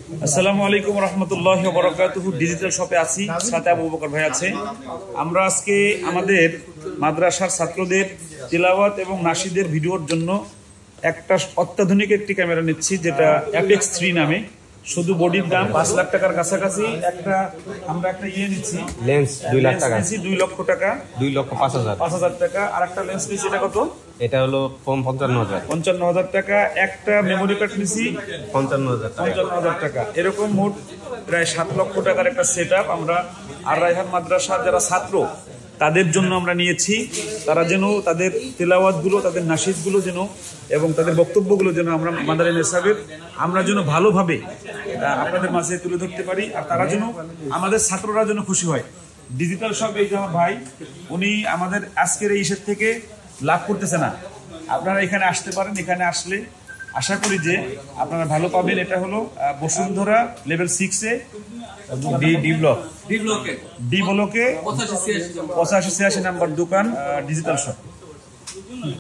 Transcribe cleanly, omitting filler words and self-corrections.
আসসালামু আলাইকুম রহমতুল্লাহি ওয়া বারাকাতুহু। ডিজিটাল শপে আছি, সাথে আবু বকর ভাই আছে। আমরা আজকে আমাদের মাদ্রাসার ছাত্রদের তিলাওয়াত এবং নাশিদের ভিডিওর জন্য একটা অত্যাধুনিক একটি ক্যামেরা নিচ্ছি, যেটা অ্যাপেক্স 3 নামে। শুধু বডির দাম 5 লাখ টাকার কাছাকাছি। আমরা একটা নিচ্ছি, লেন্স 2 লাখ টাকা, 2 লক্ষ টাকা, 2 লক্ষ 5,000 টাকা। আর একটা লেন্স নিচ্ছি, এটা কত? এটা হলো 55,000 টাকা। একটা মেমোরি কার্ড নিচ্ছি 55,000 টাকা। এরকম মোট প্রায় 7 লক্ষ টাকার একটা সেটআপ আমরা আর রায়হান মাদ্রাসার যারা ছাত্র তাদের জন্য আমরা নিয়েছি। তারা যেন তাদের তেলাওয়াতগুলো, তাদের নাশিদগুলো যেন এবং তাদের বক্তব্যগুলো যেন আমরা মাদারিন হিসাবে আমরা যেন ভালোভাবে আপনাদের মাঝে তুলে ধরতে পারি, আর তারা যেন আমাদের ছাত্ররা যেন খুশি হয়। ডিজিটাল শপ, এই যে আমার ভাই, উনি আমাদের আজকের এই ইস্যুর থেকে লাভ করতেছে না। আপনারা এখানে আসতে পারেন। এখানে আসলে আশা করি যে আপনারা ভালো পাবেন। এটা হলো বসুন্ধরা লেভেল 6-এ ডি ব্লকে 85-86 নাম্বার দোকান, ডিজিটাল শপ।